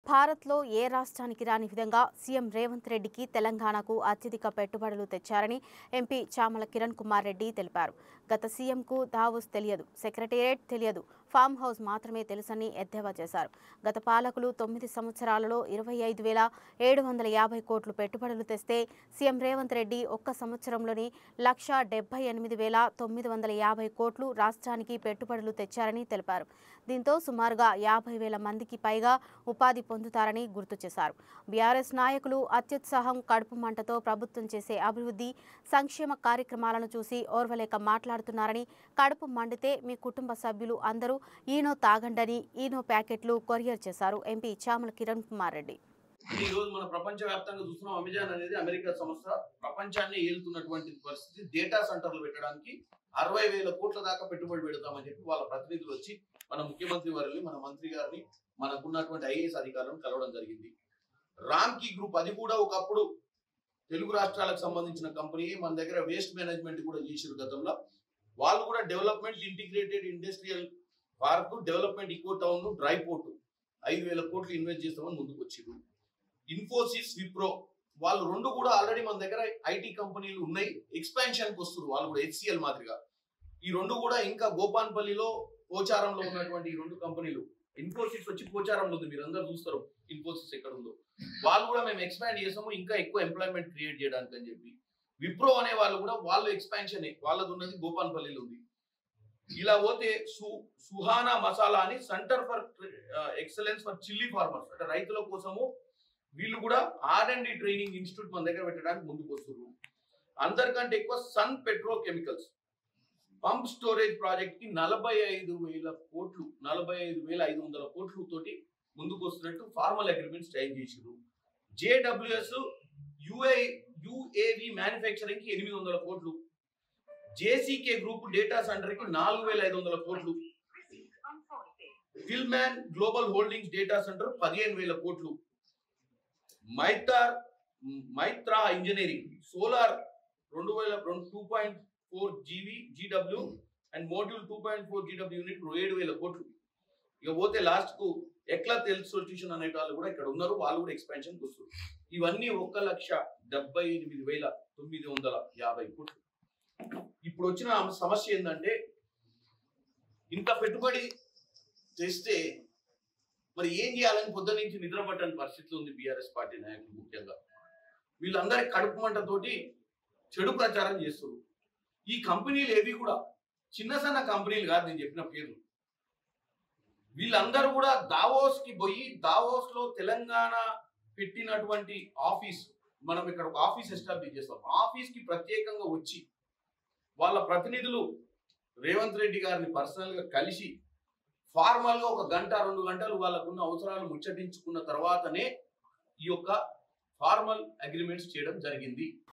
భారత్లో ఏ రాష్ట్రానికి రాని విధంగా సీఎం రేవంత్ రెడ్డికి తెలంగాణకు అత్యధిక పెట్టుబడులు తెచ్చారని ఎంపీ చామల కిరణ్ కుమార్ రెడ్డి తెలిపారు. గత సీఎంకు దావోస్ తెలియదు, సెక్రటేరియట్ తెలియదు, ఫామ్ హౌస్ మాత్రమే తెలుసని ఎద్దేవా చేశారు. గత పాలకులు 9 సంవత్సరాలలో 25,750 కోట్లు పెట్టుబడులు తెస్తే సీఎం రేవంత్ రెడ్డి ఒక్క సంవత్సరంలోనే 1,78,950 కోట్లు రాష్ట్రానికి పెట్టుబడులు తెచ్చారని తెలిపారు. దీంతో సుమారుగా 50,000 మందికి పైగా ఉపాధి పొందుతారని గుర్తు చేశారు. బీఆర్ఎస్ నాయకులు అత్యుత్సాహం, కడుపు మంటతో ప్రభుత్వం చేసే అభివృద్ధి సంక్షేమ కార్యక్రమాలను చూసి ఓర్వలేక మాట్లాడుతున్నారని, కడుపు మండితే మీ కుటుంబ సభ్యులు అందరూ ఈనో తాగండని ఈనో ప్యాకెట్లు కొరియర్ చేశారు ఎంపీ చామల కిరణ్ కుమార్ రెడ్డి. ఈ రోజు మన ప్రపంచవ్యాప్తంగా చూస్తున్నాం. అమెజాన్ అనేది అమెరికా సంస్థ ప్రపంచాన్ని ఏలుతున్నటువంటి పరిస్థితి. డేటా సెంటర్లు పెట్టడానికి 60,000 కోట్ల దాకా పెట్టుబడి పెడతామని చెప్పి వాళ్ళ ప్రతినిధులు వచ్చి మన ముఖ్యమంత్రి వారిని, మన మంత్రి గారిని, మనకున్నటువంటి ఐఏఎస్ అధికారులను కలవడం జరిగింది. రామ్కీ గ్రూప్ అది కూడా ఒకప్పుడు తెలుగు రాష్ట్రాలకు సంబంధించిన కంపెనీ. మన దగ్గర వేస్ట్ మేనేజ్మెంట్ కూడా చేసారు గతంలో. వాళ్ళు కూడా development integrated industrial park, development eco town, dry port 5,000 కోట్లు ఇన్వెస్ట్ చేస్తామని ముందుకు వచ్చారు. ఇన్ఫోసిస్, విప్రో వాళ్ళు రెండు కూడా ఆల్రెడీ మన దగ్గర ఐటీ కంపెనీలు ఉన్నాయి, ఎక్స్పాన్షన్కి వస్తున్నారు. వాళ్ళు కూడా హెచ్సిఎల్ మాదిరిగా ఈ రెండు కూడా ఇంకా గోపాన్పల్లిలో, పోచారంలో ఉన్నటువంటి ఈ రెండు కంపెనీలు. ఇన్ఫోసిస్ వచ్చి పోచారంలో ఉంది, మీరు అందరూ చూస్తారు ఇన్ఫోసిస్ ఎక్కడ ఉందో. వాళ్ళు కూడా మేము ఎక్స్పాండ్ చేసాము ఇంకా ఎక్కువ ఎంప్లాయ్మెంట్ క్రియేట్ చేయడానికి అని చెప్పి. విప్రో అనే వాళ్ళు కూడా వాళ్ళు ఎక్స్పాన్షన్, వాళ్ళది ఉన్నది గోపాన్పల్లిలో ఉంది. ఇలా పోతే సుహానా మసాలా అని centre for excellence for chilli farmers, అంటే రైతుల కోసము వీళ్ళు కూడా R&D ట్రైనింగ్ ఇన్స్టిట్యూట్ మన దగ్గర పెట్టడానికి ముందుకు వస్తున్నారు. అందరికంటే ఎక్కువ sun petro chemicals pump storage project కి 45,000 కోట్లు, 45,500 కోట్లు తోటి ముందుకు వస్తున్నట్టు ఫార్మల్ అగ్రిమెంట్ సైన్ చేసారు. JWS UAV మ్యానుఫ్యాక్చరింగ్ కి 800 కోట్లు, JCK గ్రూప్ డేటా సెంటర్ కి 4,500 కోట్లు, ఫిల్మ్యాన్ గ్లోబల్ హోల్డింగ్స్ డేటా సెంటర్ 15,000 కోట్లు, Maitra engineering solar 2.4 GW and module 2.4 GW unit 7,000 కోట్లు. ఇక పోతే లాస్ట్ కు ఎక్లత్ హెల్త్ సొల్యూషన్ అనే వాళ్ళు కూడా ఇక్కడ ఉన్నారు, వాళ్ళు కూడా ఎక్స్పాన్షన్ వస్తారు. ఇవన్నీ 1,78,950 కోట్లు. ఇప్పుడు వచ్చిన సమస్య ఏంటంటే ఇంత పెట్టుబడి తెస్తే మరి ఏం చేయాలని పొద్దు నుంచి నిద్రపట్టని పరిస్థితి ఉంది బీఆర్ఎస్ పార్టీ నాయకులు. ముఖ్యంగా వీళ్ళందరి కడుపు మంటతోటి చెడు ప్రచారం చేస్తున్నారు. ఈ కంపెనీలు ఏవి కూడా చిన్న సన్న కంపెనీలు కాదు, నేను చెప్పిన పేర్లు. వీళ్ళందరూ కూడా దావోస్ కి పోయి, దావోస్ లో తెలంగాణ పెట్టినటువంటి ఆఫీస్, మనం ఇక్కడ ఒక ఆఫీస్ ఎస్టాబ్లిష్ చేస్తాం, ఆఫీస్ కి ప్రత్యేకంగా వచ్చి వాళ్ళ ప్రతినిధులు రేవంత్ రెడ్డి గారిని పర్సనల్ గా కలిసి ఫార్మల్ గా 1 గంట 2 గంటలు వాళ్ళకున్న అవసరాలు ముచ్చటించుకున్న తర్వాతనే ఈ యొక్క ఫార్మల్ అగ్రిమెంట్స్ చేయడం జరిగింది.